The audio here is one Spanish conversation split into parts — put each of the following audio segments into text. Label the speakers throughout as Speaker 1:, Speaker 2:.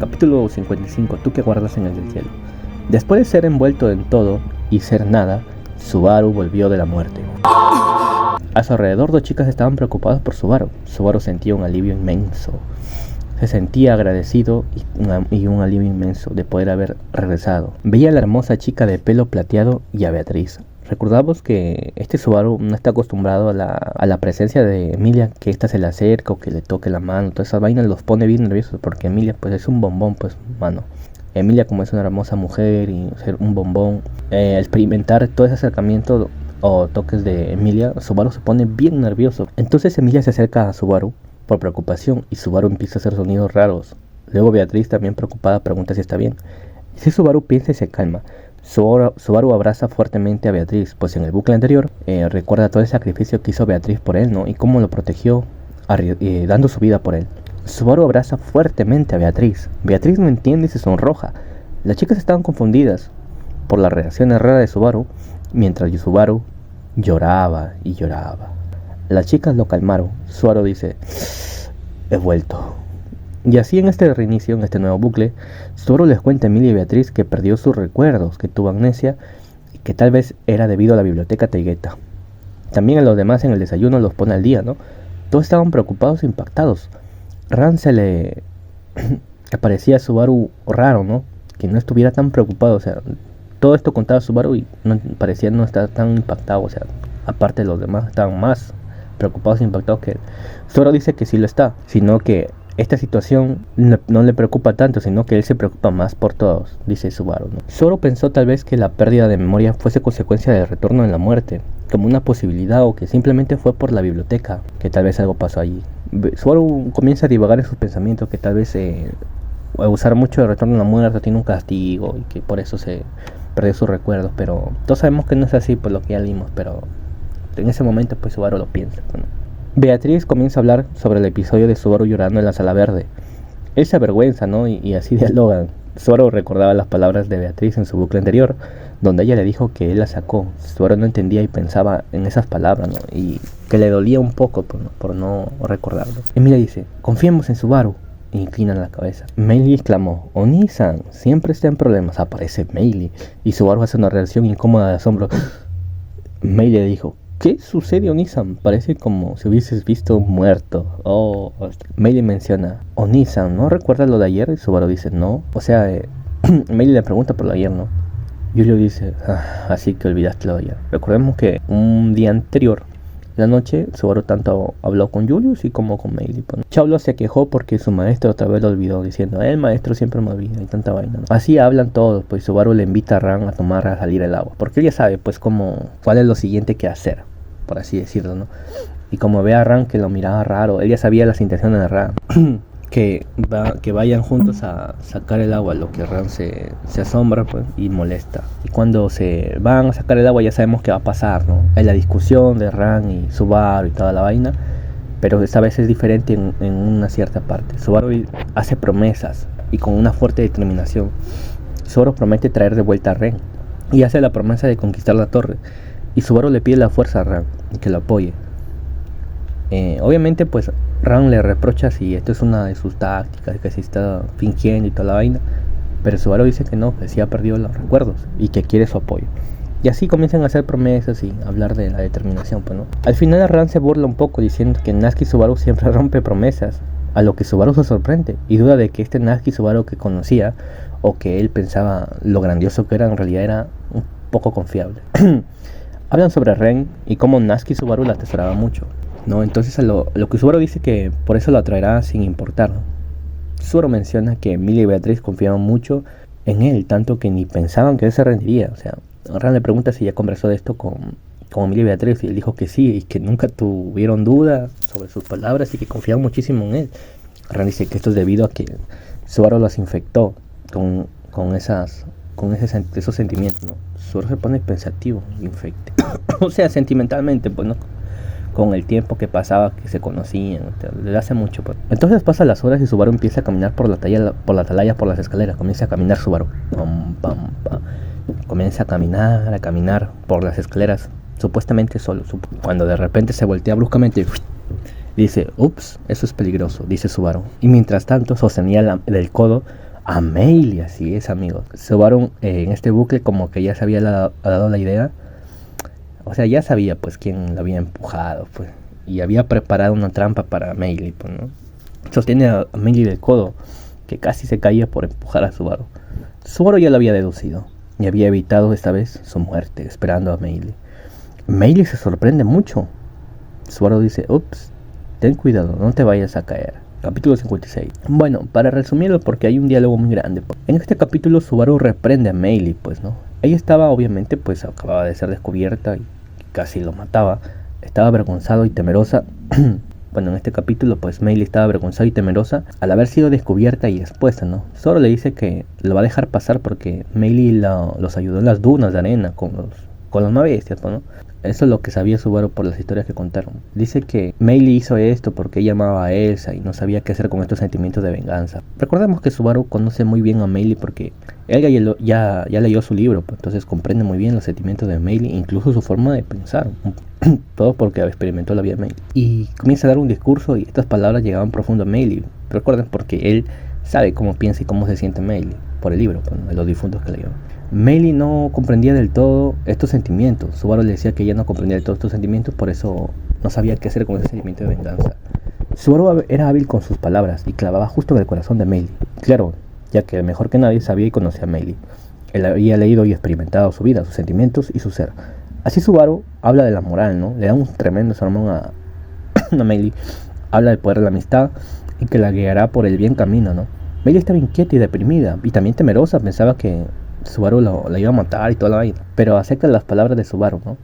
Speaker 1: Capítulo 55. Tú que guardas en el del cielo. Después de ser envuelto en todo y ser nada, Subaru volvió de la muerte. A su alrededor, dos chicas estaban preocupadas por Subaru. Subaru sentía un alivio inmenso. Se sentía agradecido y un alivio inmenso de poder haber regresado. Veía a la hermosa chica de pelo plateado y a Beatriz. Recordamos que este Subaru no está acostumbrado a la presencia de Emilia, que ésta se le acerca o que le toque la mano. Todas esas vainas los pone bien nerviosos porque Emilia pues es un bombón, pues mano. Emilia, como es una hermosa mujer y ser un bombón, al experimentar todo ese acercamiento o toques de Emilia, Subaru se pone bien nervioso. Entonces Emilia se acerca a Subaru por preocupación y Subaru empieza a hacer sonidos raros. Luego Beatriz, también preocupada, pregunta si está bien. Y si Subaru piensa y se calma, Subaru abraza fuertemente a Beatriz, pues en el bucle anterior recuerda todo el sacrificio que hizo Beatriz por él, ¿no? Y cómo lo protegió dando su vida por él. Subaru abraza fuertemente a Beatriz. Beatriz no entiende y se sonroja. Las chicas estaban confundidas por la reacción rara de Subaru, mientras Subaru lloraba y lloraba. Las chicas lo calmaron. Subaru dice: he vuelto. Y así en este reinicio, en este nuevo bucle, Subaru les cuenta a Emilia y Beatriz que perdió sus recuerdos, que tuvo amnesia y que tal vez era debido a la biblioteca Taigueta. También a los demás en el desayuno los pone al día, ¿no? Todos estaban preocupados e impactados. Ran se le parecía a Subaru raro, ¿no? Que no estuviera tan preocupado, o sea, todo esto contaba Subaru y parecía no estar tan impactado, o sea, aparte de los demás estaban más preocupados e impactados que él. Subaru dice que sí lo está, sino que esta situación no le preocupa tanto, sino que él se preocupa más por todos, dice Subaru, ¿no? Subaru pensó tal vez que la pérdida de memoria fuese consecuencia del retorno en la muerte, como una posibilidad, o que simplemente fue por la biblioteca, que tal vez algo pasó allí. Subaru comienza a divagar en sus pensamientos que tal vez usar mucho el retorno en la muerte tiene un castigo y que por eso se perdió sus recuerdos, pero todos sabemos que no es así por lo que ya vimos, pero en ese momento pues Subaru lo piensa, ¿no? Beatriz comienza a hablar sobre el episodio de Subaru llorando en la sala verde. Él se avergüenza, ¿no? Y así dialogan. Subaru recordaba las palabras de Beatriz en su bucle anterior, donde ella le dijo que él la sacó. Subaru no entendía y pensaba en esas palabras, ¿no? Y que le dolía un poco por no recordarlo. Emilia dice: confiemos en Subaru. E inclinan la cabeza. Meili exclamó: Oni-san, siempre está en problemas. Aparece Meili y Subaru hace una reacción incómoda de asombro. Meili le dijo: ¿qué sucede, Oni-san? Parece como si hubieses visto muerto. Meili menciona: Oni-san, ¿no recuerdas lo de ayer? Y Subaru dice: no. O sea, Meili le pregunta por lo de ayer, ¿no? Julio dice: así que olvidaste lo de ayer. Recordemos que un día anterior, la noche, Subaru tanto habló con Julius y como con Meili. Chaulo se quejó porque su maestro otra vez lo olvidó, diciendo: el maestro siempre me olvida y tanta vaina, ¿no? Así hablan todos, pues Subaru le invita a Ran a salir el agua, porque él ya sabe pues cuál es lo siguiente que hacer, por así decirlo, ¿no? Y como ve a Ran que lo miraba raro, él ya sabía las intenciones de Ran. que vayan juntos a sacar el agua, lo que Ran se asombra pues, y molesta. Y cuando se van a sacar el agua ya sabemos qué va a pasar, ¿no? Hay la discusión de Ran y Subaru y toda la vaina, pero esta vez es diferente en una cierta parte. Subaru hace promesas y con una fuerte determinación. Subaru promete traer de vuelta a Ren y hace la promesa de conquistar la torre. Y Subaru le pide la fuerza a Ran que lo apoye. Obviamente pues Ran le reprocha si esto es una de sus tácticas, que se está fingiendo y toda la vaina, pero Subaru dice que no, que sí ha perdido los recuerdos y que quiere su apoyo. Y así comienzan a hacer promesas y hablar de la determinación, pues, ¿no? Al final Ran se burla un poco diciendo que Natsuki Subaru siempre rompe promesas, a lo que Subaru se sorprende y duda de que este Natsuki Subaru que conocía o que él pensaba lo grandioso que era, en realidad era un poco confiable. Hablan sobre Ren y cómo Natsuki Subaru la atesoraba mucho, ¿no? Entonces lo que Subaru dice que por eso lo atraerá sin importar, ¿no? Subaru menciona que Emilia y Beatriz confiaban mucho en él, tanto que ni pensaban que él se rendiría. O sea, Ran le pregunta si ya conversó de esto con Emilia y Beatriz y él dijo que sí, y que nunca tuvieron duda sobre sus palabras y que confiaban muchísimo en él. Ran dice que esto es debido a que Subaru los infectó con esos sentimientos, ¿no? Subaru se pone pensativo y infecte. O sea, sentimentalmente, pues, ¿no? Con el tiempo que pasaba, que se conocían, desde hace mucho, pues. Entonces pasan las horas y Subaru empieza a caminar por la atalaya, por las escaleras. Comienza a caminar Subaru. Comienza a caminar por las escaleras, supuestamente solo. Cuando de repente se voltea bruscamente y dice: ups, eso es peligroso, dice Subaru. Y mientras tanto sostenía del codo A Meili, así es, amigos. Subaru en este bucle como que ya se había dado la idea. O sea, ya sabía pues quién la había empujado, pues. Y había preparado una trampa para Meili, pues, ¿no? Sostiene a Meili del codo, que casi se caía por empujar a Subaru. Subaru ya lo había deducido y había evitado esta vez su muerte, esperando a Meili. Meili se sorprende mucho. Subaru dice, ups, ten cuidado, no te vayas a caer. Capítulo 56. Bueno, para resumirlo, porque hay un diálogo muy grande. En este capítulo Subaru reprende a Meili, pues, ¿no? Ella estaba, obviamente, pues, acababa de ser descubierta y casi lo mataba. Estaba avergonzada y temerosa. Bueno, en este capítulo, pues, Meili estaba avergonzada y temerosa al haber sido descubierta y expuesta, ¿no? Solo le dice que lo va a dejar pasar porque Meili los ayudó en las dunas de arena con los más bestias, ¿no? Eso es lo que sabía Subaru por las historias que contaron. Dice que Meili hizo esto porque ella amaba a Elsa y no sabía qué hacer con estos sentimientos de venganza. Recordemos que Subaru conoce muy bien a Meili porque él ya leyó su libro, pues, entonces comprende muy bien los sentimientos de Meili, incluso su forma de pensar. Todo porque experimentó la vida de Meili. Y comienza a dar un discurso y estas palabras llegaban profundo a Meili. Recuerden, porque él sabe cómo piensa y cómo se siente Meili por el libro, pues, de los difuntos que leyó. Meili no comprendía del todo estos sentimientos. Subaru le decía que ella no comprendía del todo estos sentimientos, por eso no sabía qué hacer con ese sentimiento de venganza. Subaru era hábil con sus palabras y clavaba justo en el corazón de Meili. Claro, ya que mejor que nadie sabía y conocía a Meili. Él había leído y experimentado su vida, sus sentimientos y su ser. Así Subaru habla de la moral, ¿no? Le da un tremendo sermón a Meili. Habla del poder de la amistad y que la guiará por el bien camino, ¿no? Meili estaba inquieta y deprimida y también temerosa. Pensaba que Subaru la iba a matar y toda la vaina, pero acepta las palabras de Subaru, ¿no?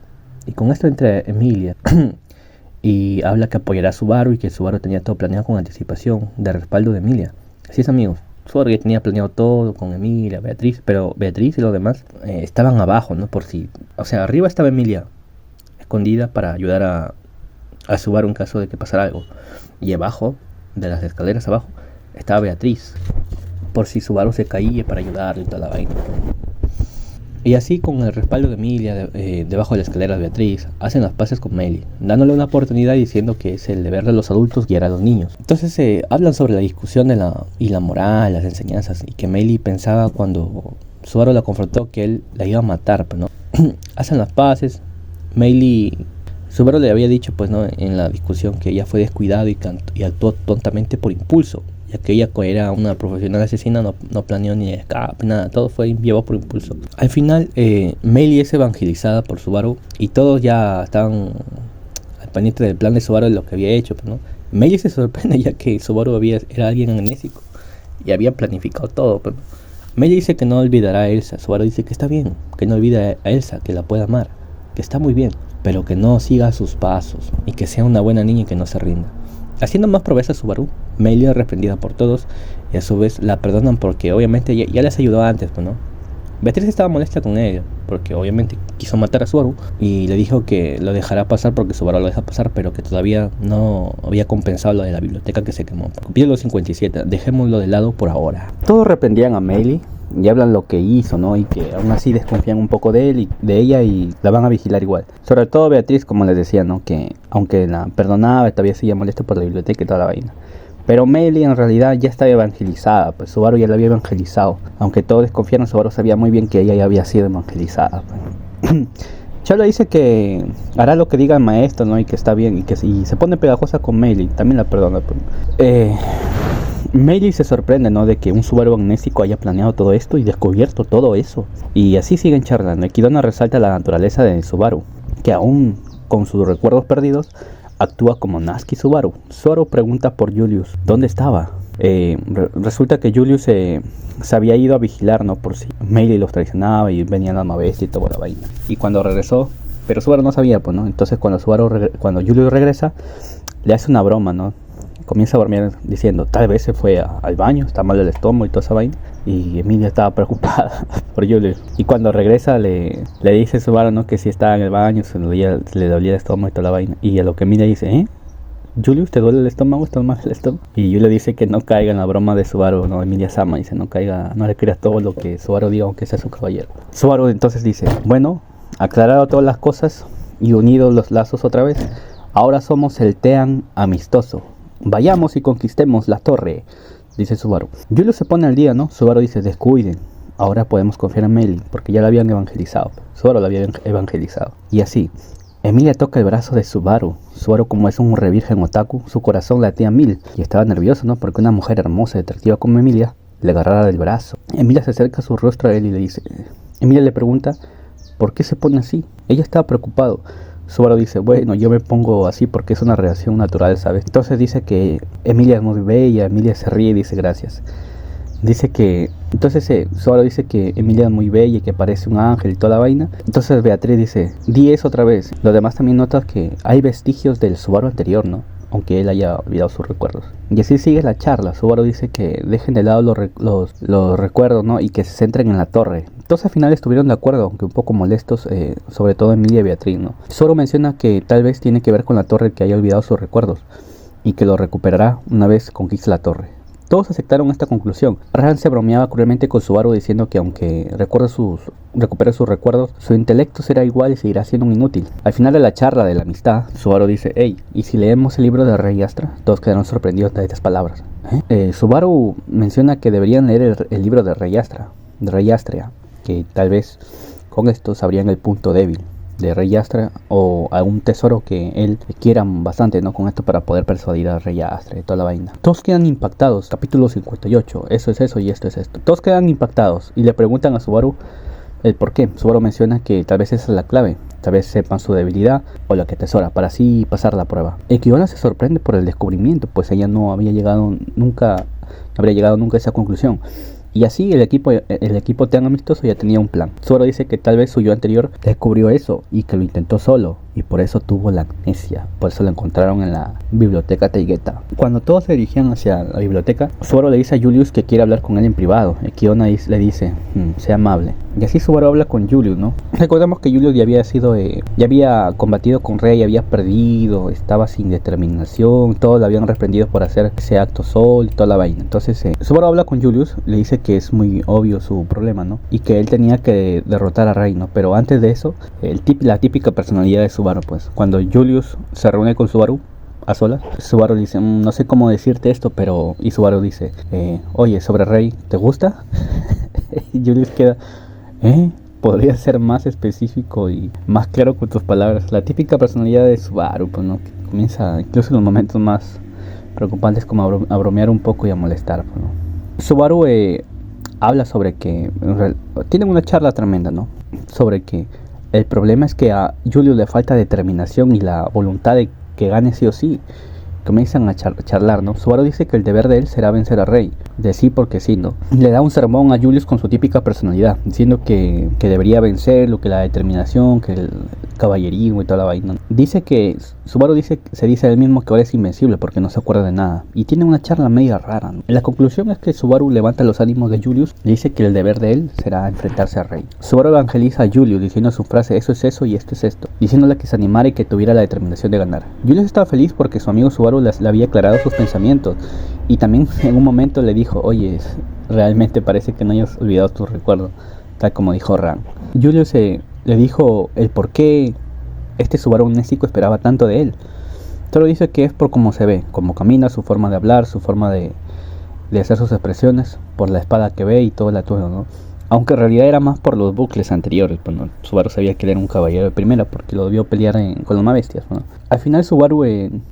Speaker 1: Y con esto entra Emilia y habla que apoyará a Subaru y que Subaru tenía todo planeado con anticipación, de respaldo de Emilia. Así es, amigos, Subaru ya tenía planeado todo con Emilia, Beatriz, pero Beatriz y los demás estaban abajo, ¿no? Por si, o sea, arriba estaba Emilia escondida para ayudar a Subaru en caso de que pasara algo, y abajo, de las escaleras abajo, estaba Beatriz, por si Subaru se caía, para ayudarle y toda la vaina. Y así, con el respaldo de Emilia, debajo de la escalera de Beatriz, hacen las paces con Meili, dándole una oportunidad diciendo que es el deber de los adultos guiar a los niños. Entonces hablan sobre la discusión de la moral, las enseñanzas, y que Meili pensaba cuando Subaru la confrontó que él la iba a matar, pues, ¿no? Hacen las paces. Subaru le había dicho, pues, ¿no?, en la discusión, que ella fue descuidado y actuó tontamente por impulso, ya que ella era una profesional asesina, no planeó ni escape, nada, todo fue llevado por impulso. Al final, Meili es evangelizada por Subaru y todos ya estaban al pendiente del plan de Subaru, de lo que había hecho, pues, ¿no? Meili se sorprende, ya que Subaru era alguien amnésico y había planificado todo, pues. Meili dice que no olvidará a Elsa. Subaru dice que está bien, que no olvide a Elsa, que la pueda amar, que está muy bien, pero que no siga sus pasos y que sea una buena niña y que no se rinda. Haciendo más proezas a Subaru, Meili es reprendida por todos y a su vez la perdonan porque obviamente ya les ayudó antes, pues, ¿no? Beatriz estaba molesta con ella porque obviamente quiso matar a Subaru y le dijo que lo dejará pasar porque Subaru lo deja pasar, pero que todavía no había compensado lo de la biblioteca que se quemó. Capítulo 57, dejémoslo de lado por ahora. Todos reprendían a Meili y hablan lo que hizo, ¿no? Y que aún así desconfían un poco de él y de ella y la van a vigilar igual. Sobre todo Beatriz, como les decía, ¿no? Que aunque la perdonaba, todavía seguía molesta por la biblioteca y toda la vaina. Pero Meili en realidad ya estaba evangelizada, pues Subaru ya la había evangelizado. Aunque todos desconfiaron, Subaru sabía muy bien que ella ya había sido evangelizada, pues. Chalo dice que hará lo que diga el maestro, ¿no? Y que está bien, y que si se pone pegajosa con Meili, también la perdona, pues. Meili se sorprende, ¿no?, de que un Subaru amnésico haya planeado todo esto y descubierto todo eso. Y así siguen charlando. Kidona resalta la naturaleza de Subaru, que aún con sus recuerdos perdidos, actúa como Natsuki Subaru. Subaru pregunta por Julius, ¿dónde estaba? Resulta que Julius se había ido a vigilar, ¿no?, por si Meili los traicionaba y venía la alma bestia y toda la vaina. Y cuando regresó, pero Subaru no sabía, pues, ¿no? Entonces cuando Julius regresa, le hace una broma, ¿no? Comienza a dormir diciendo, tal vez se fue al baño, está mal el estómago y toda esa vaina. Y Emilia estaba preocupada por Julius. Y cuando regresa le dice a Subaru, ¿no?, que si estaba en el baño, le dolía el estómago y toda la vaina. Y a lo que Emilia dice, Julius, ¿te duele el estómago? ¿Está mal el estómago? Y Julius dice que no caiga en la broma de Subaru, ¿no? Emilia Sama dice, no le creas todo lo que Subaru diga, aunque sea su caballero. Subaru entonces dice, bueno, aclarado todas las cosas y unidos los lazos otra vez, ahora somos el Team amistoso. Vayamos y conquistemos la torre. dice Subaru. Julius se pone al día, ¿no? Subaru dice, descuiden. Ahora podemos confiar en Meilin, porque ya la habían evangelizado. Subaru la había evangelizado. Y así, Emilia toca el brazo de Subaru. Subaru, como es un revirgen otaku, su corazón latía 1000 y estaba nervioso, ¿no? Porque una mujer hermosa y atractiva como Emilia le agarrara del brazo. Emilia se acerca a su rostro a él y le dice... Emilia le pregunta, ¿por qué se pone así? Ella estaba preocupado. Subaru dice, bueno, yo me pongo así porque es una reacción natural, ¿sabes? Entonces dice que Emilia es muy bella, Emilia se ríe y dice gracias. Dice que... Entonces Subaru dice que Emilia es muy bella y que parece un ángel y toda la vaina. Entonces Beatriz dice, di eso otra vez. Los demás también notan que hay vestigios del Subaru anterior, ¿no? Aunque él haya olvidado sus recuerdos. Y así sigue la charla. Subaru dice que dejen de lado los recuerdos, ¿no? Y que se centren en la torre. Entonces al final estuvieron de acuerdo, aunque un poco molestos, sobre todo Emilia y Beatriz, ¿no? Subaru menciona que tal vez tiene que ver con la torre, que haya olvidado sus recuerdos y que lo recuperará una vez conquiste la torre. Todos aceptaron esta conclusión. Ran se bromeaba cruelmente con Subaru diciendo que aunque recupere sus recuerdos, su intelecto será igual y seguirá siendo un inútil. Al final de la charla de la amistad, Subaru dice, hey, ¿y si leemos el libro de Rey Astra? Todos quedaron sorprendidos de estas palabras. Subaru menciona que deberían leer el libro de Rey Astrea, que tal vez con esto sabrían el punto débil de Rey Astra o algún tesoro que él quiera bastante, ¿no? Con esto para poder persuadir a Rey Astra y toda la vaina. Todos quedan impactados. Capítulo 58. Eso es eso y esto es esto. Todos quedan impactados y le preguntan a Subaru el por qué. Subaru menciona que tal vez esa es la clave. Tal vez sepan su debilidad o la que atesora para así pasar la prueba. Kiona se sorprende por el descubrimiento, pues ella no habría llegado nunca a esa conclusión. Y así el equipo tan amistoso ya tenía un plan. Subaru dice que tal vez su yo anterior descubrió eso y que lo intentó solo y por eso tuvo la amnesia. Por eso lo encontraron en la biblioteca Taigeta. Cuando todos se dirigían hacia la biblioteca, Subaru le dice a Julius que quiere hablar con él en privado. Kiona le dice, sea amable. Y así Subaru habla con Julius, ¿no? Recordemos que Julius ya había combatido con Rey, había perdido, estaba sin determinación, todos lo habían reprendido por hacer ese acto solo y toda la vaina. Entonces Subaru habla con Julius, le dice que es muy obvio su problema, ¿no? Y que él tenía que derrotar a Rey, ¿no? Pero antes de eso, la típica personalidad de Subaru, pues, cuando Julius se reúne con Subaru a solas, Subaru dice, no sé cómo decirte esto, pero... Y Subaru dice, oye, sobre Rey, ¿te gusta? Y Julius queda, podría ser más específico y más claro con tus palabras. La típica personalidad de Subaru, pues, ¿no? Que comienza incluso en los momentos más preocupantes como a bromear un poco y a molestar, pues, ¿no? Subaru habla sobre que tienen una charla tremenda, ¿no? Sobre que el problema es que a Julius le falta determinación y la voluntad de que gane sí o sí. Comienzan a charlar, ¿no? Subaru dice que el deber de él será vencer a Rey, de sí porque sí, ¿no? Le da un sermón a Julius con su típica personalidad, diciendo que debería vencerlo, que la determinación, que el caballerismo y toda la vaina. Dice que Subaru se dice a él mismo que ahora es invencible porque no se acuerda de nada. Y tiene una charla media rara, ¿no? La conclusión es que Subaru levanta los ánimos de Julius y dice que el deber de él será enfrentarse a Rey. Subaru evangeliza a Julius diciendo su frase, eso es eso y esto es esto, diciéndole que se animara y que tuviera la determinación de ganar. Julius estaba feliz porque su amigo Subaru le había aclarado sus pensamientos y también en un momento le dijo, oye, realmente parece que no hayas olvidado tus recuerdos, tal como dijo Ran. Julius le dijo el por qué este Subaru amnésico esperaba tanto de él. Solo dice que es por cómo se ve, cómo camina, su forma de hablar, su forma de hacer sus expresiones, por la espada que ve y todo el atuendo, ¿no? Aunque en realidad era más por los bucles anteriores. Bueno, Subaru sabía que él era un caballero de primera porque lo vio pelear con los más bestias, ¿no? Al final Subaru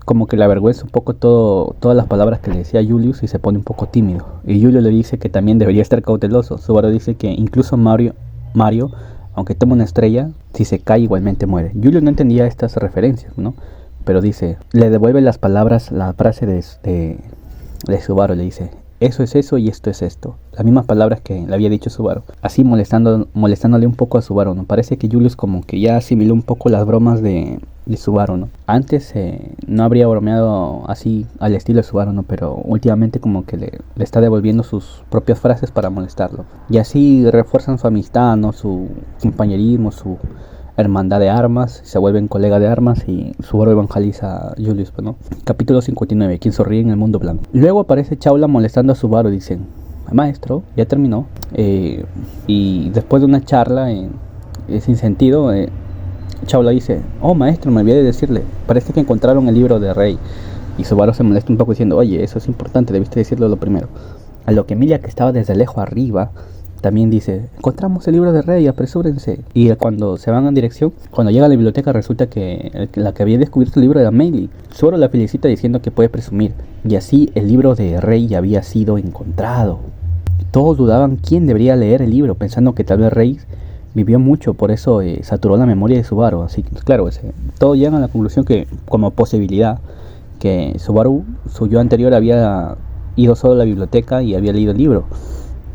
Speaker 1: como que le avergüenza un poco todas las palabras que le decía a Julius y se pone un poco tímido. Y Julius le dice que también debería estar cauteloso. Subaru dice que incluso Mario, aunque toma una estrella, si se cae igualmente muere. Julius no entendía estas referencias, ¿no? Pero dice, le devuelve las palabras, la frase de Subaru, le dice, eso es eso y esto es esto. Las mismas palabras que le había dicho Subaru. Así molestándole un poco a Subaru, ¿no? Parece que Julius como que ya asimiló un poco las bromas de Subaru, ¿no? Antes no habría bromeado así al estilo de Subaru, ¿no? Pero últimamente como que le está devolviendo sus propias frases para molestarlo. Y así refuerzan su amistad, ¿no? Su compañerismo, su hermandad de armas, se vuelven colegas de armas y Subaru evangeliza a Julius, ¿no? Capítulo 59, quien sonríe en el mundo blanco. Luego aparece Chaula molestando a Subaru, dicen, maestro, ya terminó. Y después de una charla sin sentido, Chaula dice, oh maestro, me olvidé de decirle, parece que encontraron el libro de Rey. Y Subaru se molesta un poco diciendo, oye, eso es importante, debiste decirlo lo primero. A lo que Emilia, que estaba desde lejos arriba, también dice: encontramos el libro de Rey, apresúrense. Y cuando se van en dirección, cuando llega a la biblioteca, resulta que la que había descubierto el libro era Meili. Zoro la felicita diciendo que puede presumir, y así el libro de Rey ya había sido encontrado. Todos dudaban quién debería leer el libro, pensando que tal vez Rey vivió mucho, por eso saturó la memoria de Subaru. Así que, claro, todos llegan a la conclusión que, como posibilidad, que Subaru, su yo anterior, había ido solo a la biblioteca y había leído el libro,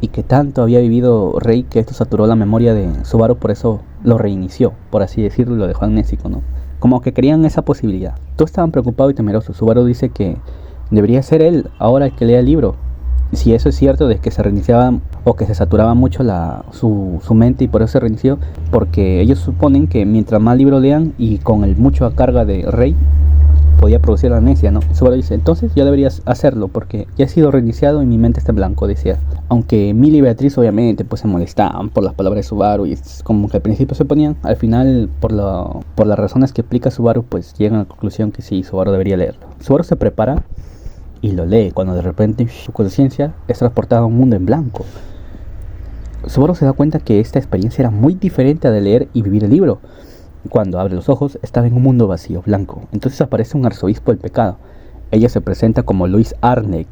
Speaker 1: y que tanto había vivido Rey que esto saturó la memoria de Subaru, por eso lo reinició, por así decirlo, lo dejó amnésico, ¿no? Como que querían esa posibilidad. Todos estaban preocupados y temerosos. Subaru dice que debería ser él ahora el que lea el libro. Si eso es cierto, de que se reiniciaba o que se saturaba mucho su mente y por eso se reinició, porque ellos suponen que mientras más libros lean y con el mucho a carga de Rey, podía producir la amnesia, ¿no? Subaru dice: entonces ya deberías hacerlo porque ya he sido reiniciado y mi mente está en blanco, decía. Aunque Millie y Beatriz obviamente pues se molestaban por las palabras de Subaru, y como que al principio se ponían, al final por las razones que explica Subaru, pues llegan a la conclusión que sí, Subaru debería leerlo. Subaru se prepara y lo lee, cuando de repente su conciencia es transportada a un mundo en blanco. Subaru se da cuenta que esta experiencia era muy diferente a de leer y vivir el libro. Cuando abre los ojos, estaba en un mundo vacío, blanco. Entonces aparece un arzobispo del pecado. Ella se presenta como Louise Arnett,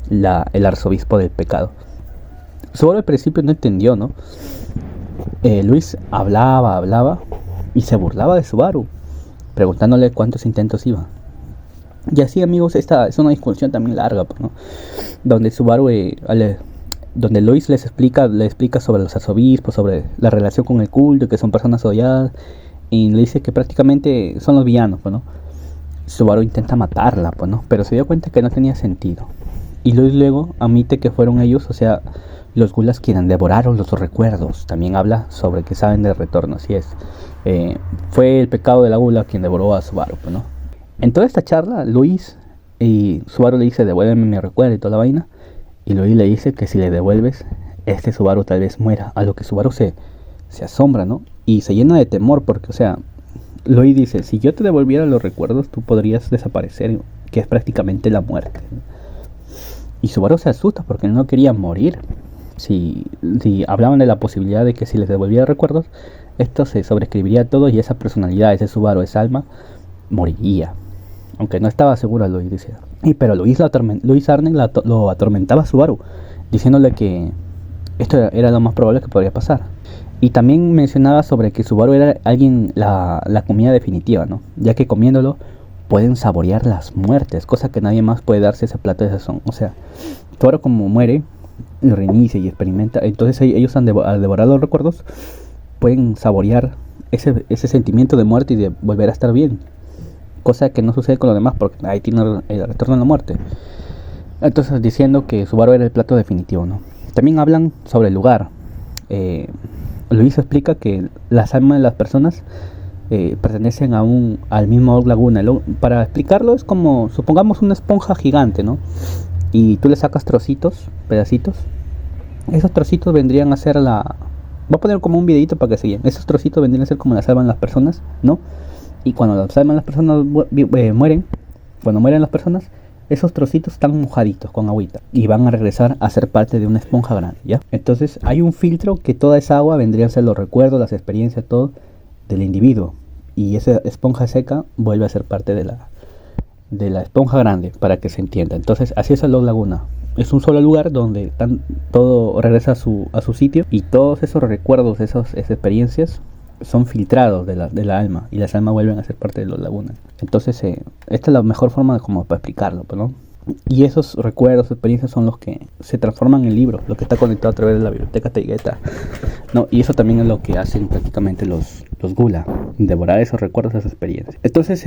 Speaker 1: el arzobispo del pecado. Subaru al principio no entendió, ¿no? Luis hablaba y se burlaba de Subaru, preguntándole cuántos intentos iba. Y así, amigos, esta es una discusión también larga, ¿no? Donde Subaru, donde Lois le explica sobre los arzobispos, sobre la relación con el culto, que son personas odiadas, y le dice que prácticamente son los villanos, ¿no? Subaru intenta matarla, ¿no? Pero se dio cuenta que no tenía sentido. Y Lois luego admite que fueron ellos, o sea, los gulas quienes devoraron los recuerdos. También habla sobre que saben del retorno, así es. Fue el pecado de la gula quien devoró a Subaru, ¿no? En toda esta charla, Luis y Subaru le dice: devuélveme mi recuerdo y toda la vaina. Y Luis le dice que si le devuelves, este Subaru tal vez muera. A lo que Subaru se asombra, ¿no? Y se llena de temor porque, o sea, Luis dice: si yo te devolviera los recuerdos, tú podrías desaparecer, que es prácticamente la muerte. Y Subaru se asusta porque no quería morir. Si hablaban de la posibilidad de que si les devolviera recuerdos, esto se sobreescribiría todo y esa personalidad, ese Subaru, esa alma, moriría. Aunque no estaba segura, Luis decía. Pero Luis Arnett lo atormentaba a Subaru, diciéndole que esto era lo más probable que podría pasar. Y también mencionaba sobre que Subaru era la comida definitiva, ¿no? Ya que comiéndolo pueden saborear las muertes, cosa que nadie más puede darse ese plato de sazón. O sea, Subaru como muere y reinicia y experimenta, entonces ellos al devorar los recuerdos pueden saborear ese sentimiento de muerte y de volver a estar bien. Cosa que no sucede con los demás porque ahí tiene el retorno a la muerte. Entonces diciendo que Subaru era el plato definitivo, ¿no? También hablan sobre el lugar. Luis explica que las almas de las personas pertenecen al mismo Orc Laguna. Para explicarlo es como, supongamos, una esponja gigante, ¿no? Y tú le sacas trocitos, pedacitos. Esos trocitos vendrían a ser voy a poner como un videito para que se vean. Esos trocitos vendrían a ser como las almas de las personas, ¿no? Y cuando las almas de las personas mueren, cuando mueren las personas, esos trocitos están mojaditos con agüita y van a regresar a ser parte de una esponja grande, ¿ya? Entonces hay un filtro que toda esa agua vendría a ser los recuerdos, las experiencias, todo del individuo. Y esa esponja seca vuelve a ser parte de la esponja grande, para que se entienda. Entonces así es el Orc Laguna. Es un solo lugar donde todo regresa a su sitio, y todos esos recuerdos, esas experiencias son filtrados de la alma, y las almas vuelven a ser parte de los lagunas. Entonces esta es la mejor forma como para explicarlo, ¿no? Y esos recuerdos, experiencias son los que se transforman en libros, lo que está conectado a través de la biblioteca Taygeta, ¿no? Y eso también es lo que hacen prácticamente los Gula, devorar esos recuerdos, esas experiencias. Entonces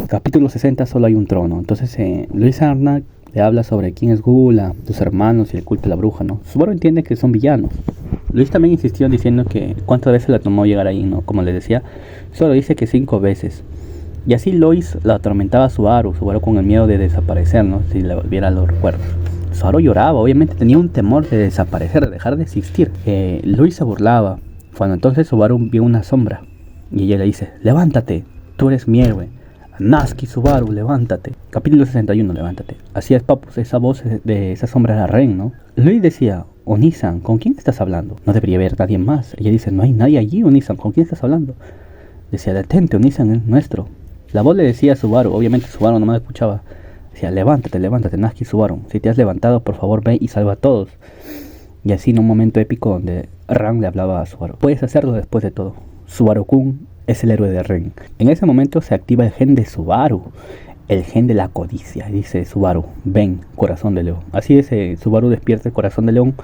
Speaker 1: capítulo 60, solo hay un trono. Entonces Luis Arnett le habla sobre quién es Gula, sus hermanos y el culto de la bruja, ¿no? Subaru entiende que son villanos. Luis también insistió diciendo que cuántas veces le tomó llegar ahí, ¿no? Como le decía, solo dice que 5 veces. Y así Lois la atormentaba a Subaru con el miedo de desaparecer, ¿no? Si le volviera los recuerdos. Subaru lloraba, obviamente tenía un temor de desaparecer, de dejar de existir. Lois se burlaba, cuando entonces Subaru vio una sombra y ella le dice: levántate, tú eres mi héroe, Natsuki Subaru, levántate. Capítulo 61, levántate. Así es, papus, esa voz de esa sombra era Ren, ¿no? Luis decía, Onisan, ¿con quién estás hablando? No debería haber nadie más. Ella dice, no hay nadie allí, Onisan, ¿con quién estás hablando? Decía, detente, Onisan es nuestro. La voz le decía a Subaru, obviamente Subaru no me escuchaba. Decía, levántate, Natsuki Subaru. Si te has levantado, por favor ve y salva a todos. Y así en un momento épico donde Ran le hablaba a Subaru. Puedes hacerlo después de todo. Subaru-kun es el héroe de Ren. En ese momento se activa el gen de Subaru. El gen de la codicia. Dice Subaru, ven, corazón de león. Así es, Subaru despierta el corazón de león.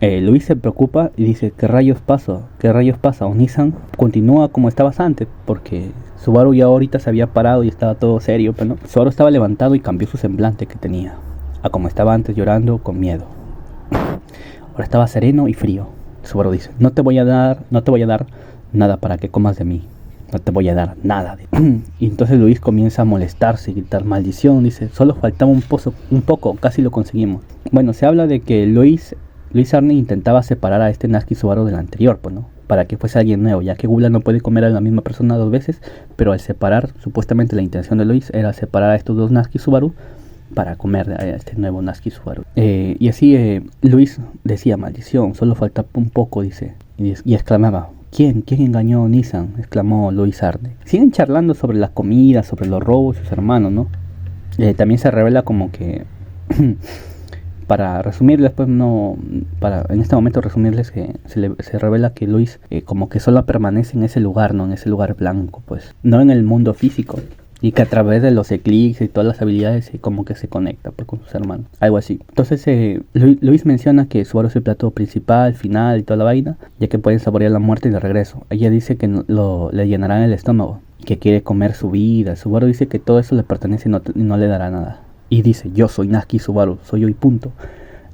Speaker 1: Luis se preocupa y dice, ¿qué rayos pasa? Onisan continúa como estabas antes, porque Subaru ya ahorita se había parado y estaba todo serio, pero no. Subaru estaba levantado y cambió su semblante que tenía, a como estaba antes, llorando con miedo. Ahora estaba sereno y frío. Subaru dice, no te voy a dar nada para que comas de mí. No te voy a dar nada. Y entonces Luis comienza a molestarse y gritar maldición. Dice, solo faltaba un poco, casi lo conseguimos. Bueno, se habla de que Luis Arne intentaba separar a este Natsuki Subaru del anterior, pues, ¿no? Para que fuese alguien nuevo, ya que Gula no puede comer a la misma persona dos veces, pero al separar, supuestamente la intención de Luis era separar a estos dos Natsuki Subaru para comer a este nuevo Natsuki Subaru. Y así Luis decía, maldición, solo falta un poco, dice, y exclamaba, ¿quién engañó a Onisan? Exclamó Luis Arne. Siguen charlando sobre la comida, sobre los robos de sus hermanos, ¿no? También se revela como que para resumirles, pues en este momento resumirles que se revela que Luis como que solo permanece en ese lugar, ¿no? En ese lugar blanco, pues, no en el mundo físico. Y que a través de los eclipses y todas las habilidades como que se conecta, pues, con sus hermanos. Algo así. Entonces Luis menciona que Subaru es el plato principal, final y toda la vaina, ya que pueden saborear la muerte y el regreso. Ella dice que le llenarán el estómago, que quiere comer su vida. Subaru dice que todo eso le pertenece y no le dará nada. Y dice, yo soy Natsuki Subaru, soy yo y punto.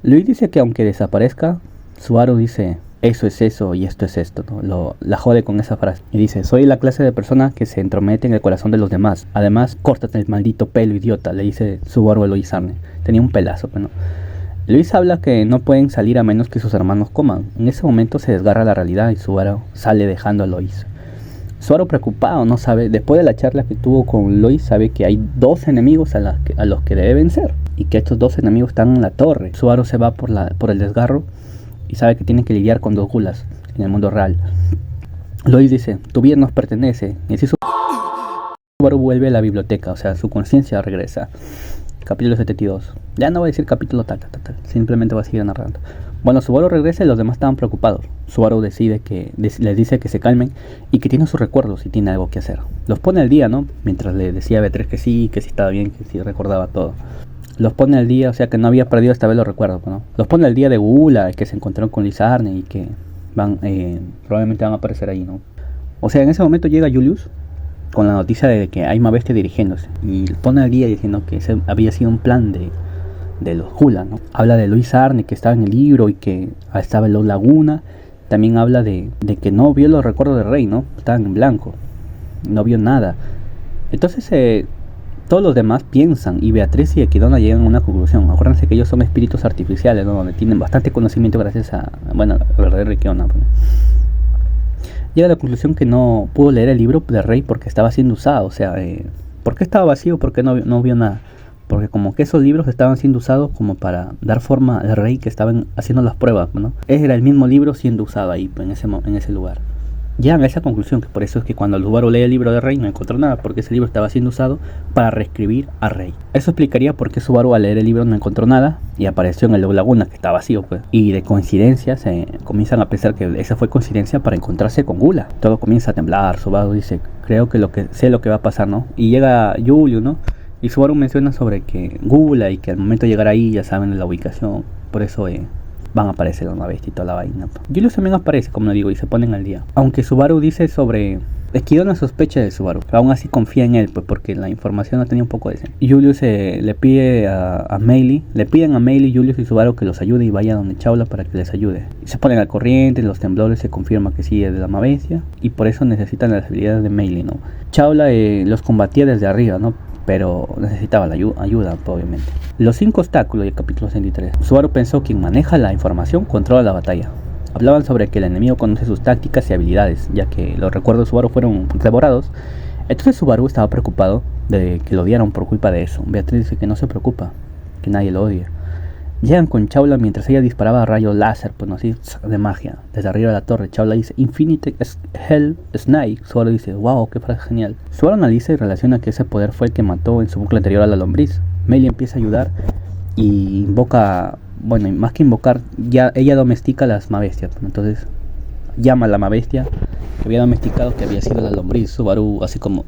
Speaker 1: Luis dice que aunque desaparezca, Subaru dice, eso es eso y esto es esto, ¿no? La jode con esa frase. Y dice, soy la clase de persona que se entromete en el corazón de los demás. Además, córtate el maldito pelo, idiota, le dice Subaru a Luis Arne. Tenía un pelazo, pero no. Luis habla que no pueden salir a menos que sus hermanos coman. En ese momento se desgarra la realidad y Subaru sale dejando a Luis. Subaru preocupado, no sabe, después de la charla que tuvo con Luis, sabe que hay dos enemigos a los que debe vencer. Y que estos dos enemigos están en la torre. Subaru se va por el desgarro y sabe que tiene que lidiar con dos gulas en el mundo real. Luis dice, tu vida nos pertenece. Y así Subaru vuelve a la biblioteca, o sea, su conciencia regresa. Capítulo 72. Ya no voy a decir capítulo tal. Simplemente voy a seguir narrando. Bueno, Subaru regresa y los demás estaban preocupados. Subaru les dice que se calmen y que tiene sus recuerdos y tiene algo que hacer. Los pone al día, ¿no? Mientras le decía a Beatriz que sí estaba bien, que sí recordaba todo. Los pone al día, o sea que no había perdido esta vez los recuerdos, ¿no? Los pone al día de Gula, que se encontraron con Luis Arne y que probablemente van a aparecer ahí, ¿no? O sea, en ese momento llega Julius con la noticia de que hay más bestia dirigiéndose y pone al día diciendo que ese había sido un plan de los Gula, ¿no? Habla de Luis Arne que estaba en el libro y que estaba en la laguna. También habla de que no vio los recuerdos del rey, ¿no? Estaban en blanco, no vio nada. Entonces todos los demás piensan y Beatriz y Equidona llegan a una conclusión. Acuérdense que ellos son espíritus artificiales, ¿no? Donde tienen bastante conocimiento gracias a, bueno, al verdadero Equidona, ¿no? Llega a la conclusión que no pudo leer el libro del rey porque estaba siendo usado. O sea, ¿por qué estaba vacío? ¿Por qué no vio nada? Porque como que esos libros estaban siendo usados como para dar forma al rey que estaban haciendo las pruebas, ¿no? Ese era el mismo libro siendo usado ahí, en ese lugar. Llegan a esa conclusión, que por eso es que cuando Subaru lee el libro de Rey no encontró nada, porque ese libro estaba siendo usado para reescribir a Rey. Eso explicaría por qué Subaru al leer el libro no encontró nada y apareció en el de Laguna, que está vacío, pues. Y de coincidencia se comienzan a pensar que esa fue coincidencia para encontrarse con Gula. Todo comienza a temblar. Subaru dice, creo que sé lo que va a pasar, ¿no? Y llega Julio, ¿no? Y Subaru menciona sobre que Gula y que al momento de llegar ahí ya saben la ubicación. Por eso van a aparecer una bestia y toda la vaina. Julius también aparece, como digo, y se ponen al día. Aunque Subaru dice sobre... Equidona sospecha de Subaru, pero aún así confía en él, pues porque la información no tenía un poco de eso. Y Julius le pide a Meili, le piden a Meili, Julius y Subaru que los ayude y vaya donde Chaula para que les ayude. Y se ponen al corriente, los temblores se confirma que sí es de la bestia y por eso necesitan las habilidades de Meili, ¿no? Chaula los combatía desde arriba, ¿no? Pero necesitaba la ayuda, obviamente. Los 5 obstáculos del capítulo 63. Subaru pensó que quien maneja la información controla la batalla. Hablaban sobre que el enemigo conoce sus tácticas y habilidades, ya que los recuerdos de Subaru fueron devorados. Entonces Subaru estaba preocupado de que lo odiaran por culpa de eso. Beatriz dice que no se preocupa, que nadie lo odia. Llegan con Chaula mientras ella disparaba rayos láser, pues no así, de magia, desde arriba de la torre. Chaula dice, Infinite Hell Snake. Subaru dice, wow, qué frase genial. Subaru analiza y relaciona que ese poder fue el que mató en su bucle anterior a la lombriz. Melee empieza a ayudar y invoca, bueno, más que invocar, ya ella domestica las mabestias, pues, entonces llama a la mabestia que había domesticado, que había sido la lombriz. Subaru así como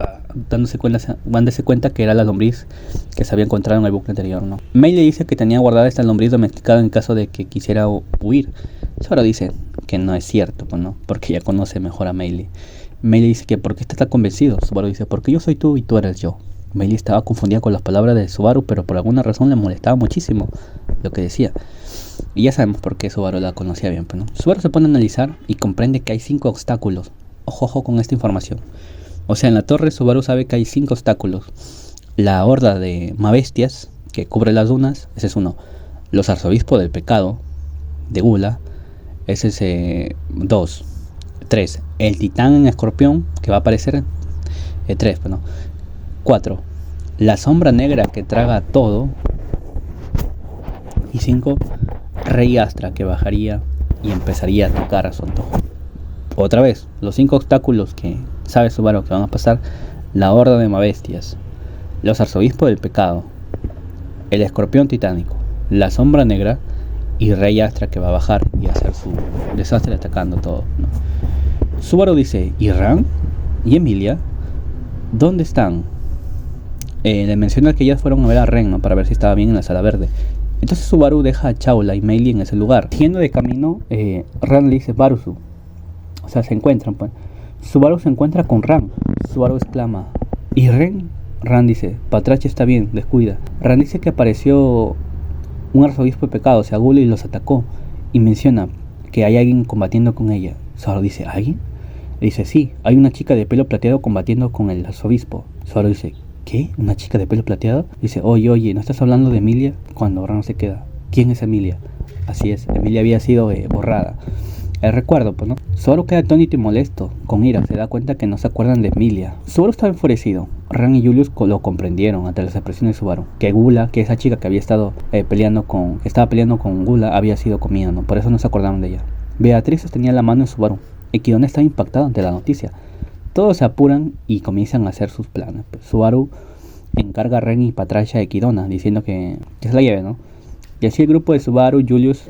Speaker 1: dándose cuenta que era la lombriz que se había encontrado en el bucle anterior, ¿no? May le dice que tenía guardada esta lombriz domesticada en caso de que quisiera huir. Subaru dice que no es cierto, pues, ¿no? Porque ya conoce mejor a Meili. Meili dice que ¿por qué está convencido? Subaru dice, porque yo soy tú y tú eres yo. Meili estaba confundida con las palabras de Subaru, pero por alguna razón le molestaba muchísimo lo que decía. Y ya sabemos por qué Subaru la conocía bien, pues, ¿no? Subaru se pone a analizar y comprende que hay 5 obstáculos. Ojo con esta información. O sea, en la torre Subaru sabe que hay 5 obstáculos. La horda de mabestias que cubre las dunas, ese es uno. Los arzobispos del pecado de Gula, ese es 2. 3. El titán en escorpión que va a aparecer, 3, pues, ¿no? 4. La sombra negra que traga todo. Y 5. Rey Astra que bajaría y empezaría a atacar a su antojo. Otra vez, los 5 obstáculos que sabe Subaru que van a pasar: la horda de mabestias, los arzobispos del pecado, el escorpión titánico, la sombra negra y Rey Astra que va a bajar y hacer su desastre atacando todo, ¿no? Subaru dice, ¿y Ran? ¿Y Emilia? ¿Dónde están? Le menciona que ellas fueron a ver a Ren, ¿no? Para ver si estaba bien en la sala verde. Entonces Subaru deja a Chaula y Meili en ese lugar. Yendo de camino, Ran le dice Barusu. O sea, se encuentran, pues. Subaru se encuentra con Ran. Subaru exclama, ¿y Ren? Ran dice, Patrache está bien, descuida. Ran dice que apareció un arzobispo de pecado, o sea, Gula, y los atacó. Y menciona que hay alguien combatiendo con ella. Subaru dice, ¿alguien? Dice, sí, hay una chica de pelo plateado combatiendo con el arzobispo. Subaru dice, ¿qué? ¿Una chica de pelo plateado? Dice, oye, ¿no estás hablando de Emilia? Cuando Ran se queda, ¿quién es Emilia? Así es, Emilia había sido borrada. El recuerdo, pues, ¿no? Subaru queda atónito y molesto, con ira, se da cuenta que no se acuerdan de Emilia. Subaru estaba enfurecido. Ran y Julius lo comprendieron ante las expresiones de Subaru. Que Gula, que esa chica que había estado que estaba peleando con Gula, había sido comida, ¿no? Por eso no se acordaron de ella. Beatriz sostenía la mano de Subaru. Equidna estaba impactado ante la noticia. Todos se apuran y comienzan a hacer sus planes. Pues Subaru encarga a Ren y Patracia a Equidna, diciendo que se la lleve, ¿no? Y así el grupo de Subaru y Julius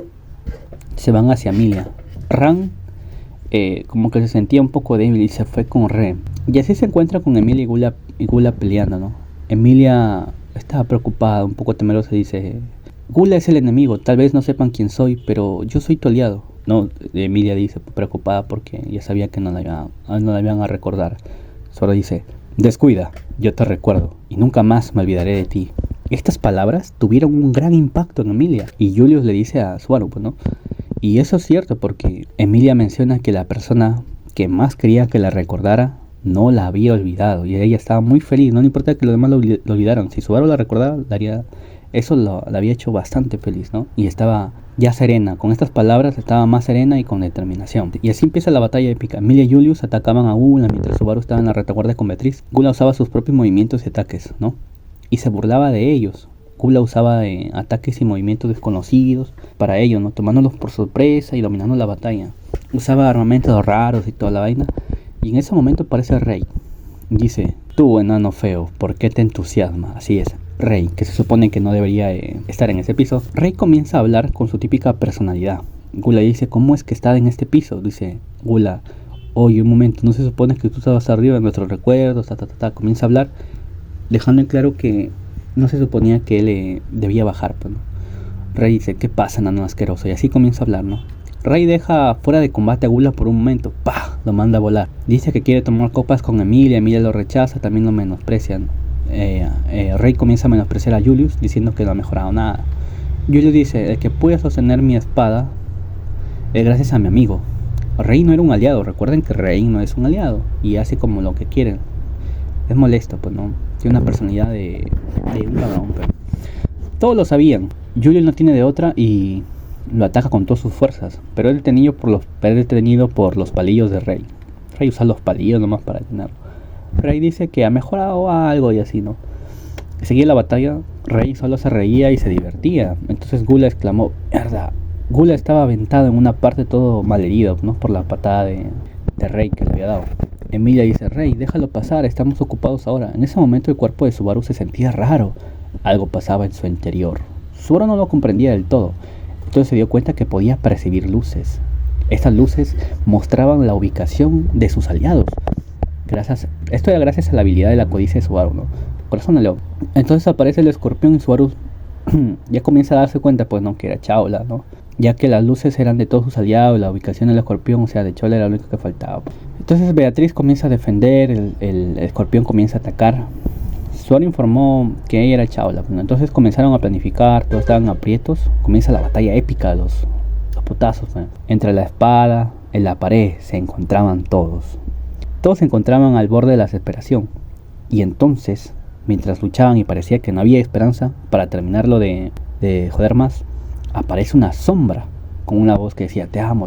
Speaker 1: se van hacia Emilia. Ran como que se sentía un poco débil y se fue con Ren. Y así se encuentra con Emilia y Gula peleando, ¿no? Emilia estaba preocupada, un poco temerosa, dice, Gula es el enemigo, tal vez no sepan quién soy, pero yo soy tu aliado. No, Emilia dice, preocupada porque ya sabía que no la iban a recordar. Solo dice, descuida, yo te recuerdo y nunca más me olvidaré de ti. Estas palabras tuvieron un gran impacto en Emilia. Y Julius le dice a Subaru, pues, ¿no? Y eso es cierto porque Emilia menciona que la persona que más quería que la recordara no la había olvidado. Y ella estaba muy feliz, no le importa que los demás lo olvidaran. Si Subaru la recordaba, eso la había hecho bastante feliz, ¿no? Y estaba ya serena. Con estas palabras estaba más serena y con determinación. Y así empieza la batalla épica. Emilia y Julius atacaban a Gula mientras Subaru estaba en la retaguardia con Beatriz. Gula usaba sus propios movimientos y ataques, ¿no? Y se burlaba de ellos. Gula usaba ataques y movimientos desconocidos para ellos, ¿no? Tomándolos por sorpresa y dominando la batalla. Usaba armamentos raros y toda la vaina. Y en ese momento aparece Rey. Dice, tú enano feo, ¿por qué te entusiasma? Así es, Rey, que se supone que no debería estar en ese piso. Rey comienza a hablar con su típica personalidad. Gula dice, ¿cómo es que está en este piso? Dice Gula, oye, un momento, ¿no se supone que tú estabas arriba de nuestros recuerdos? Comienza a hablar, dejando en claro que no se suponía que él debía bajar, pues, ¿no? Rey dice, ¿qué pasa, enano asqueroso? Y así comienza a hablar, ¿no? Rey deja fuera de combate a Gula por un momento, ¡pah! Lo manda a volar. Dice que quiere tomar copas con Emilia lo rechaza, también lo menosprecian. Rey comienza a menospreciar a Julius, diciendo que no ha mejorado nada. Julius dice, el que puede sostener mi espada es gracias a mi amigo. Rey no era un aliado, recuerden que Rey no es un aliado y hace como lo que quieren. Es molesto, pues, ¿no? Tiene una personalidad de un cabrón, pero todos lo sabían. Julius no tiene de otra y lo ataca con todas sus fuerzas, pero él detenido por los palillos de Rey. Rey usa los palillos nomás para detenerlo. Rey dice que ha mejorado algo y así, ¿no? Seguía la batalla, Rey solo se reía y se divertía. Entonces Gula exclamó, mierda. Gula estaba aventado en una parte todo malherido, ¿no? Por la patada de Rey que le había dado. Emilia dice, Rey, déjalo pasar, estamos ocupados ahora. En ese momento el cuerpo de Subaru se sentía raro. Algo pasaba en su interior. Subaru no lo comprendía del todo. Entonces se dio cuenta que podía percibir luces. Estas luces mostraban la ubicación de sus aliados. Esto era gracias a la habilidad de la codicia de Subaru, ¿no? Corazón de león. Entonces aparece el escorpión y Subaru ya comienza a darse cuenta, pues no, que era Chaula, ¿no? Ya que las luces eran de todos sus aliados, la ubicación del escorpión, o sea, de Chaula era lo único que faltaba. Entonces Beatriz comienza a defender, el escorpión comienza a atacar. Subaru informó que ella era Chaula, ¿no? Entonces comenzaron a planificar, todos estaban aprietos. Comienza la batalla épica de los putazos, ¿no? Entre la espada, en la pared, se encontraban todos. Todos se encontraban al borde de la desesperación. Y entonces, mientras luchaban y parecía que no había esperanza para terminarlo de joder más, aparece una sombra con una voz que decía, te amo.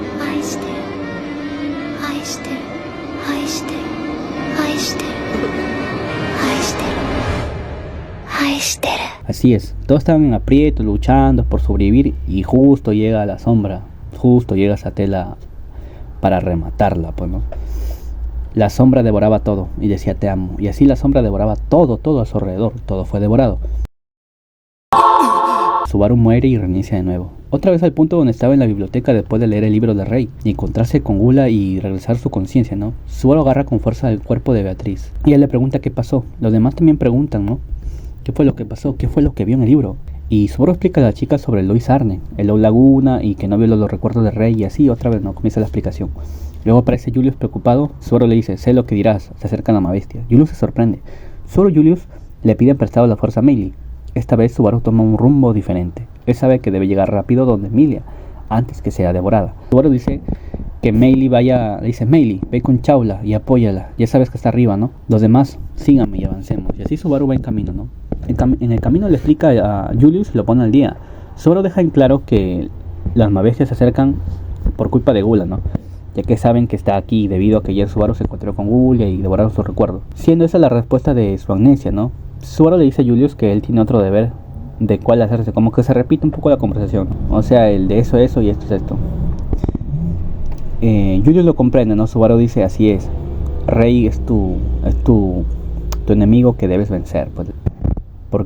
Speaker 1: Así es, todos estaban en aprieto, luchando por sobrevivir y justo llega la sombra, justo llega Satela para rematarla, pues, ¿no? La sombra devoraba todo y decía te amo, y así la sombra devoraba todo a su alrededor, todo fue devorado. Subaru muere y reinicia de nuevo. Otra vez al punto donde estaba en la biblioteca después de leer el libro de Rey y encontrarse con Gula y regresar su conciencia, ¿no? Subaru agarra con fuerza el cuerpo de Beatriz y él le pregunta qué pasó. Los demás también preguntan, ¿no? ¿Qué fue lo que pasó? ¿Qué fue lo que vio en el libro? Y Subaru explica a la chica sobre Lois Arne, el Low Laguna y que no vio los recuerdos de Rey y así otra vez no comienza la explicación. Luego aparece Julius preocupado. Subaru le dice, sé lo que dirás, se acerca a la bestia. Julius se sorprende. Subaru y Julius le piden prestado la fuerza a Meili. Esta vez Subaru toma un rumbo diferente. Él sabe que debe llegar rápido donde Emilia, antes que sea devorada. Subaru dice que Meili vaya, le dice Meili, ve con Chaula y apóyala, ya sabes que está arriba, ¿no? Los demás, síganme y avancemos. Y así Subaru va en camino, ¿no? En el camino le explica a Julius y lo pone al día. Subaru deja en claro que las bestias se acercan por culpa de Gula, ¿no? Ya que saben que está aquí debido a que ayer Subaru se encontró con Gula y devoraron sus recuerdos. Siendo esa la respuesta de su amnesia, ¿no? Subaru le dice a Julius que él tiene otro deber de cuál hacerse, como que se repite un poco la conversación, o sea, el de eso y esto es esto. Julius lo comprende, ¿no? Subaru dice, así es, Rey es tu enemigo que debes vencer, pues.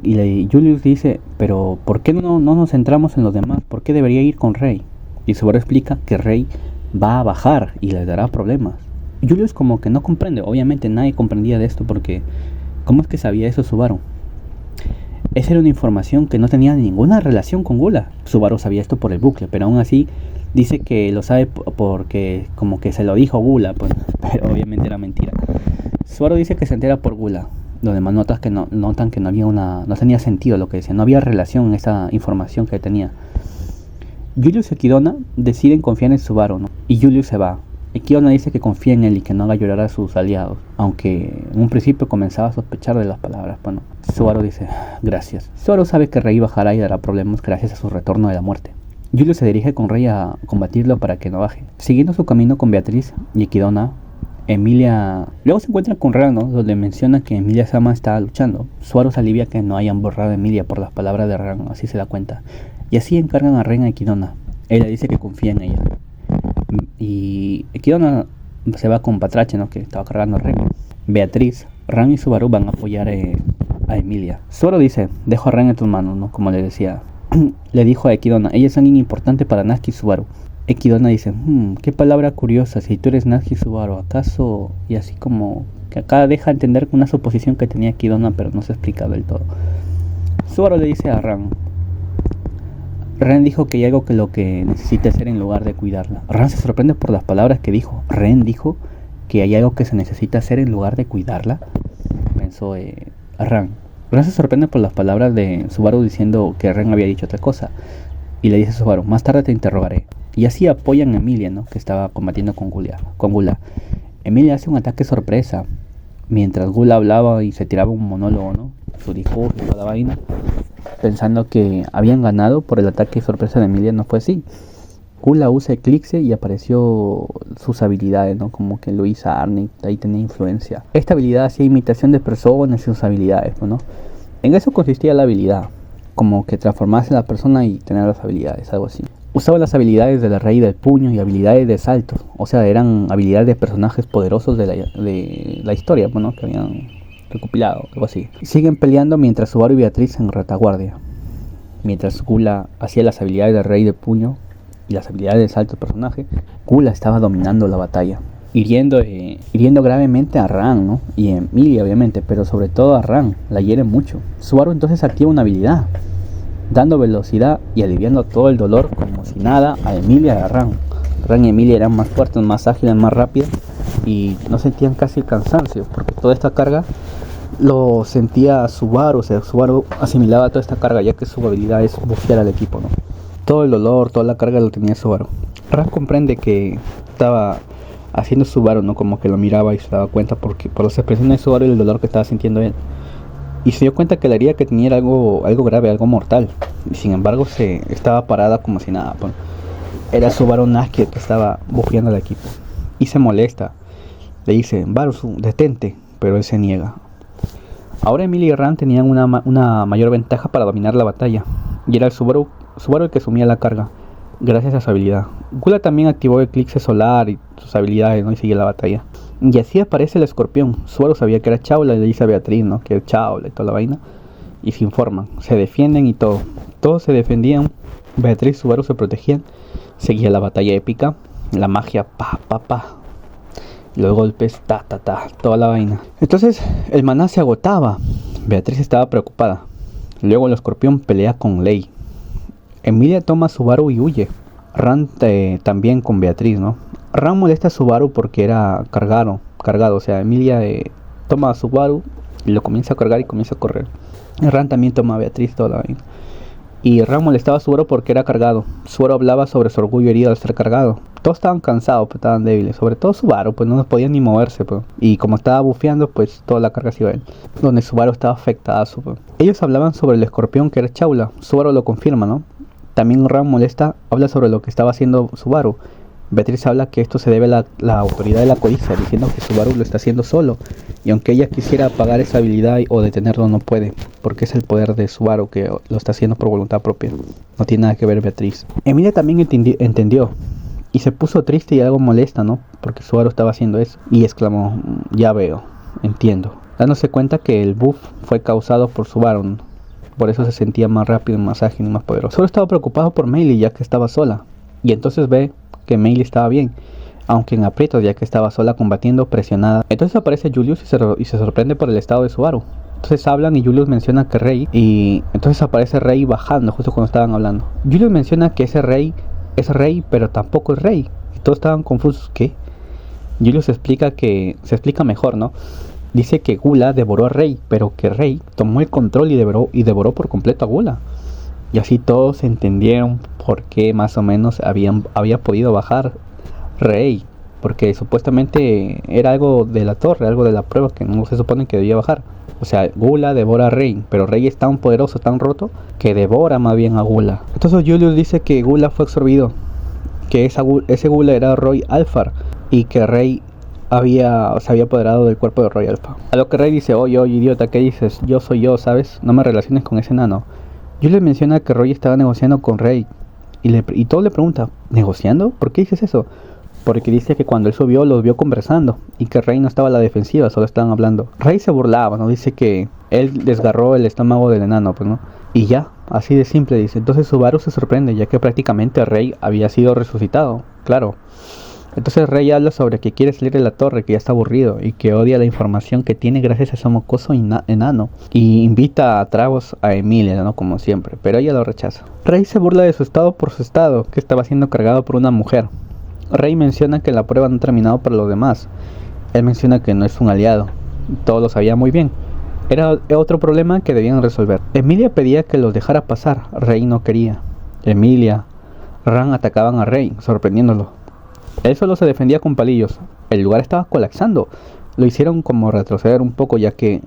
Speaker 1: Y Julius dice, pero ¿por qué no nos centramos en los demás? ¿Por qué debería ir con Rey? Y Subaru explica que Rey va a bajar y les dará problemas. Julius como que no comprende, obviamente nadie comprendía de esto porque ¿cómo es que sabía eso Subaru? Esa era una información que no tenía ninguna relación con Gula. Subaru sabía esto por el bucle, pero aún así dice que lo sabe porque como que se lo dijo Gula, pues, pero obviamente era mentira. Subaru dice que se entera por Gula. Los demás notan que no tenía sentido lo que decía, no había relación en esa información que tenía. Julius y Ekidona deciden confiar en Subaru, ¿no? Y Julius se va. Ekidona dice que confía en él y que no haga llorar a sus aliados, aunque en un principio comenzaba a sospechar de las palabras. Bueno, Subaru dice, gracias. Subaru sabe que Rey bajará y dará problemas gracias a su retorno de la muerte. Julius se dirige con Rey a combatirlo para que no baje. Siguiendo su camino con Beatriz y Ekidona, Emilia luego se encuentra con Ran, ¿no? Donde menciona que Emilia Sama está luchando. Subaru se alivia que no hayan borrado a Emilia por las palabras de Ran, así se da cuenta. Y así encargan a Ren a Ekidona. Ella dice que confía en ella. Y Ekidona se va con Patrache, ¿no? Que estaba cargando a Ren. Beatriz, Ran y Subaru van a apoyar a Emilia. Subaru dice, dejo a Ren en tus manos, ¿no? Como le decía. Le dijo a Ekidona, ella es alguien importante para Natsuki y Subaru. Ekidona dice, qué palabra curiosa, si tú eres Natsuki y Subaru, ¿acaso? Y así como que acá deja entender una suposición que tenía Ekidona, pero no se explica del todo. Subaru le dice a Ran dijo que hay algo que lo que necesita hacer en lugar de cuidarla. Ran se sorprende por las palabras que dijo. Ren dijo que hay algo que se necesita hacer en lugar de cuidarla. Pensó Ran. Ran se sorprende por las palabras de Subaru diciendo que Ren había dicho otra cosa. Y le dice a Subaru, más tarde te interrogaré. Y así apoyan a Emilia, ¿no? Que estaba combatiendo con Gula. Emilia hace un ataque sorpresa. Mientras Gula hablaba y se tiraba un monólogo, ¿no? Su discurso y toda la vaina. Pensando que habían ganado por el ataque sorpresa de Emilia, no fue así. Gula usa Eclipse y apareció sus habilidades, ¿no? Como que Luis Arnick ahí tenía influencia. Esta habilidad hacía imitación de personas y sus habilidades, ¿no? En eso consistía la habilidad, como que transformarse en la persona y tener las habilidades, algo así. Usaba las habilidades de la Rey del Puño y habilidades de salto, o sea, eran habilidades de personajes poderosos de la historia, ¿no? Que habían recopilado, algo así. Siguen peleando mientras Subaru y Beatriz en retaguardia. Mientras Gula hacía las habilidades del Rey del Puño y las habilidades de salto del personaje, Gula estaba dominando la batalla, hiriendo gravemente a Ran, ¿no? Y a Emilia, obviamente, pero sobre todo a Ran, la hiere mucho. Subaru entonces activa una habilidad, dando velocidad y aliviando todo el dolor como si nada a Emilia y a Ran. Ran y Emilia eran más fuertes, más ágiles, más rápidas y no sentían casi el cansancio, porque toda esta carga lo sentía Subaru, o sea, Subaru asimilaba toda esta carga ya que su habilidad es bufear al equipo, ¿no? Todo el dolor, toda la carga lo tenía Subaru. Ran comprende que estaba haciendo Subaru, ¿no? Como que lo miraba y se daba cuenta porque por las expresiones de Subaru y el dolor que estaba sintiendo él. Y se dio cuenta que la herida que tenía era algo grave, algo mortal. Y sin embargo se estaba parada como si nada. Pues. Era Subaru Naskia que estaba bufeando al equipo. Y se molesta. Le dice, Baru, detente. Pero él se niega. Ahora Emilia y Ran tenían una mayor ventaja para dominar la batalla. Y era el Subaru el que asumía la carga, gracias a su habilidad. Gula también activó el Eclipse Solar y sus habilidades, ¿no? Y sigue la batalla. Y así aparece el escorpión. Subaru sabía que era Chaula y le dice a Beatriz, ¿no? Que es Chaula y toda la vaina. Y se informan, se defienden y todo. Todos se defendían. Beatriz y Subaru se protegían. Seguía la batalla épica. La magia, pa, pa, pa. Y los golpes, ta, ta, ta. Toda la vaina. Entonces el maná se agotaba. Beatriz estaba preocupada. Luego el escorpión pelea con Lei. Emilia toma a Subaru y huye. Ran también con Beatriz, ¿no? Ran molesta a Subaru porque era cargado. O sea, Emilia toma a Subaru y lo comienza a cargar y comienza a correr. Ran también toma a Beatriz, toda la vaina. Y Ran molestaba a Subaru porque era cargado. Subaru hablaba sobre su orgullo herido al ser cargado. Todos estaban cansados, pues estaban débiles. Sobre todo Subaru, pues no podía ni moverse, pues. Y como estaba bufeando, pues toda la carga se iba a él. Donde Subaru estaba afectado, pues. Ellos hablaban sobre el escorpión que era Chaula. Subaru lo confirma, ¿no? También Ran molesta, habla sobre lo que estaba haciendo Subaru. Beatriz habla que esto se debe a la autoridad de la codicia, diciendo que Subaru lo está haciendo solo. Y aunque ella quisiera apagar esa habilidad o detenerlo, no puede. Porque es el poder de Subaru que lo está haciendo por voluntad propia. No tiene nada que ver Beatriz. Emilia también entendió. Y se puso triste y algo molesta, ¿no? Porque Subaru estaba haciendo eso. Y exclamó, ya veo, entiendo. Dándose cuenta que el buff fue causado por Subaru, ¿no? Por eso se sentía más rápido, más ágil y más poderoso. Solo estaba preocupado por Meili ya que estaba sola. Y entonces ve que Meili estaba bien, aunque en aprietos ya que estaba sola combatiendo, presionada. Entonces aparece Julius y se sorprende por el estado de Subaru. Entonces hablan y Julius menciona que Rei, y entonces aparece Rei bajando justo cuando estaban hablando. Julius menciona que ese Rei es Rei, pero tampoco es Rei. Y todos estaban confusos. ¿Qué? Julius se explica mejor, ¿no? Dice que Gula devoró a Rei, pero que Rei tomó el control y devoró por completo a Gula. Y así todos entendieron por qué más o menos había podido bajar Rei. Porque supuestamente era algo de la torre, algo de la prueba que no se supone que debía bajar. O sea, Gula devora a Rei, pero Rei es tan poderoso, tan roto, que devora más bien a Gula. Entonces Julius dice que Gula fue absorbido, que ese Gula era Roy Alphar y que Rei se había apoderado del cuerpo de Roy Alpha. A lo que Rey dice, oye idiota, ¿qué dices? Yo soy yo, ¿sabes? No me relaciones con ese enano. Julius menciona que Roy estaba negociando con Rey y todo le pregunta, ¿negociando? ¿Por qué dices eso? Porque dice que cuando él subió los vio conversando y que Rey no estaba a la defensiva, solo estaban hablando. Rey se burlaba, ¿no? Dice que él desgarró el estómago del enano, pues, ¿no? Y ya, así de simple, dice. Entonces Subaru se sorprende, ya que prácticamente Rey había sido resucitado, claro. Entonces Rey habla sobre que quiere salir de la torre, que ya está aburrido y que odia la información que tiene gracias a ese mocoso enano. Y invita a tragos a Emilia, ¿no? Como siempre, pero ella lo rechaza. Rey se burla de su estado por su estado, que estaba siendo cargado por una mujer. Rey menciona que la prueba no ha terminado para los demás. Él menciona que no es un aliado. Todos lo sabían muy bien. Era otro problema que debían resolver. Emilia pedía que los dejara pasar. Rey no quería. Emilia, Ran atacaban a Rey, sorprendiéndolo. Él solo se defendía con palillos. El lugar estaba colapsando. Lo hicieron como retroceder un poco, ya que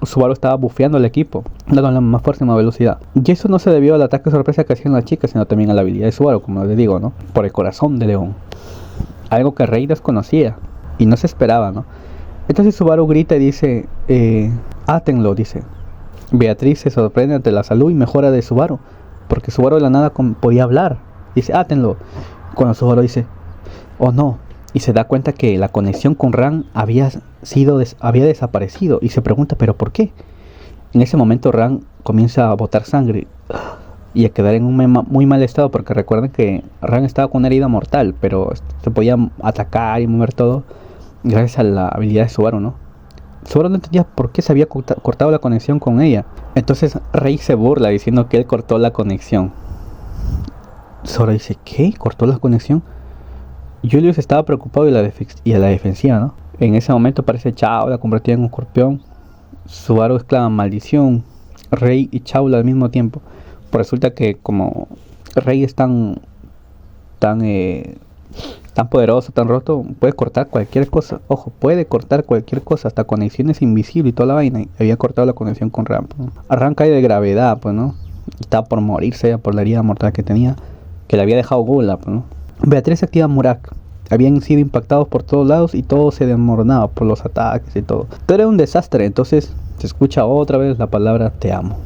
Speaker 1: Subaru estaba bufeando al equipo, dándole más fuerza y más velocidad. Y eso no se debió al ataque sorpresa que hacían las chicas, sino también a la habilidad de Subaru, como les digo, ¿no? Por el corazón de león. Algo que Rey desconocía y no se esperaba, ¿no? Entonces Subaru grita y dice, átenlo, dice. Beatriz se sorprende ante la salud y mejora de Subaru, porque Subaru de la nada podía hablar. Dice, átenlo. Cuando Subaru dice, oh no, y se da cuenta que la conexión con Ran había desaparecido y se pregunta, ¿pero por qué? En ese momento Ran comienza a botar sangre y a quedar en un muy mal estado, porque recuerden que Ran estaba con una herida mortal, pero se podía atacar y mover todo gracias a la habilidad de Subaru, ¿no? Subaru no entendía por qué se había cortado la conexión con ella. Entonces Rey se burla diciendo que él cortó la conexión. Subaru dice, ¿qué? ¿Cortó la conexión? Julius estaba preocupado y a la defensiva, ¿no? En ese momento aparece Chao, la convertida en un escorpión. Subaru exclama maldición. Rey y Chao al mismo tiempo. Pues resulta que como Rey es tan poderoso, tan roto, puede cortar cualquier cosa. Ojo, puede cortar cualquier cosa, hasta conexiones invisibles y toda la vaina. Y había cortado la conexión con Ran, ¿no? Ran cae de gravedad, pues, ¿no? Y estaba por morirse por la herida mortal que tenía, que le había dejado Gula, pues, ¿no? Beatriz activa Murak. Habían sido impactados por todos lados y todo se desmoronaba por los ataques y todo. Pero era un desastre, entonces se escucha otra vez la palabra te amo.